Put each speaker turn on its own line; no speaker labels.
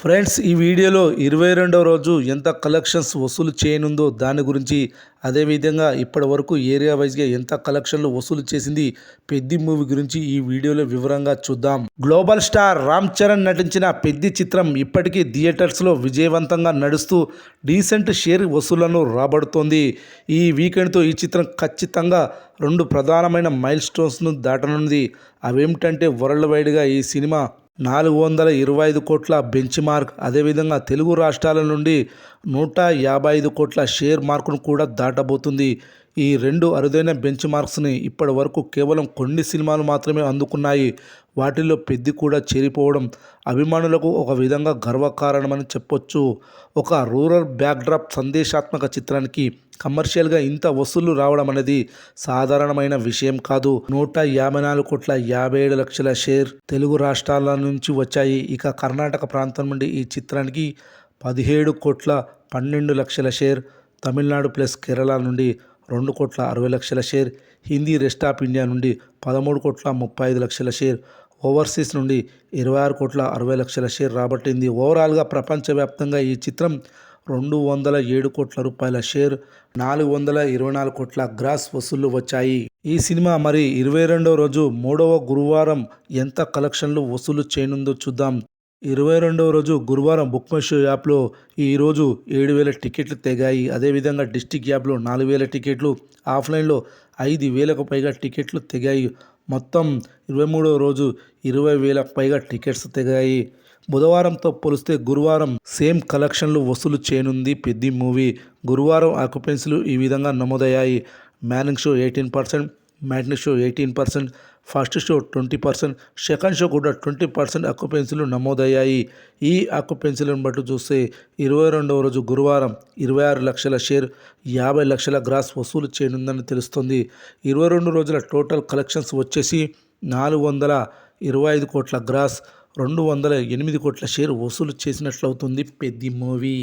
Friends ఈ వీడియోలో 22వ రోజు ఎంత కలెక్షన్స్ వసూలు చేయనుందో దాని గురించి, అదేవిధంగా ఇప్పటి వరకు ఏరియా వైజ్గా ఎంత కలెక్షన్లు వసూలు చేసింది పెద్ది మూవీ గురించి ఈ వీడియోలో వివరంగా చూద్దాం. గ్లోబల్ స్టార్ రామ్ చరణ్ నటించిన పెద్ది చిత్రం ఇప్పటికీ థియేటర్స్లో విజయవంతంగా నడుస్తూ డీసెంట్ షేర్ వసూళ్లను రాబడుతోంది. ఈ వీకెండ్తో ఈ చిత్రం ఖచ్చితంగా 2 ప్రధానమైన మైల్ స్టోన్స్ను దాటనుంది. అవేమిటంటే వరల్డ్ వైడ్గా ఈ సినిమా 425 కోట్ల బెంచ్ మార్క్, అదేవిధంగా తెలుగు రాష్ట్రాల నుండి 155 కోట్ల షేర్ మార్కును కూడా దాటబోతుంది. ఈ 2 అరుదైన బెంచ్ మార్క్స్ని ఇప్పటి వరకు కేవలం కొన్ని సినిమాలు మాత్రమే అందుకున్నాయి. వాటిల్లో పెద్ది కూడా చేరిపోవడం అభిమానులకు ఒక విధంగా గర్వకారణమని చెప్పొచ్చు. ఒక రూరల్ బ్యాక్డ్రాప్ సందేశాత్మక చిత్రానికి కమర్షియల్గా ఇంత వసూళ్లు రావడం అనేది సాధారణమైన విషయం కాదు. 154 కోట్ల 57 లక్షల షేర్ తెలుగు రాష్ట్రాల నుంచి వచ్చాయి. ఇక కర్ణాటక ప్రాంతం నుండి ఈ చిత్రానికి 17 కోట్ల 12 లక్షల షేర్, తమిళనాడు ప్లస్ కేరళ నుండి 2 కోట్ల 60 లక్షల share, Hindi rest of India నుండి 13 కోట్ల 35 లక్షల షేర్, ఓవర్సీస్ నుండి 26 కోట్ల 60 లక్షల షేర్ రాబట్టింది. ఓవరాల్గా ప్రపంచవ్యాప్తంగా ఈ చిత్రం 207 కోట్ల రూపాయల షేర్, 424 కోట్ల గ్రాస్ వసూళ్లు వచ్చాయి. ఈ సినిమా మరి 22వ రోజు మూడవ గురువారం ఎంత కలెక్షన్లు వసూలు చేయనుందో చూద్దాం. 22వ రోజు గురువారం బుక్ మై షో యాప్లో ఈరోజు 7,000 టికెట్లు తెగాయి. అదేవిధంగా డిస్టిక్ యాప్లో 4,000 టికెట్లు, ఆఫ్లైన్లో 5,000కు పైగా టికెట్లు తెగాయి. మొత్తం 23వ రోజు 20,000కు పైగా టికెట్స్ తెగాయి. బుధవారంతో పోలిస్తే గురువారం సేమ్ కలెక్షన్లు వసూలు చేయనుంది పెద్ది మూవీ. గురువారం ఆక్యుపెన్సీలు ఈ విధంగా నమోదయ్యాయి. Morning show 18%, matinee show 18%, first show 20%, second show కూడా 20% ఆక్యుపెన్సీలు నమోదయ్యాయి. ఈ ఆక్యుపెన్సీలను బట్టి చూస్తే 22వ రోజు గురువారం 26 లక్షల షేర్, 50 లక్షల గ్రాస్ వసూలు చేయనుందని తెలుస్తుంది. 22 రోజుల టోటల్ కలెక్షన్స్ వచ్చేసి 425 కోట్ల గ్రాస్, 208 కోట్ల షేర్ వసూలు చేసినట్లవుతుంది పెద్ది మూవీ.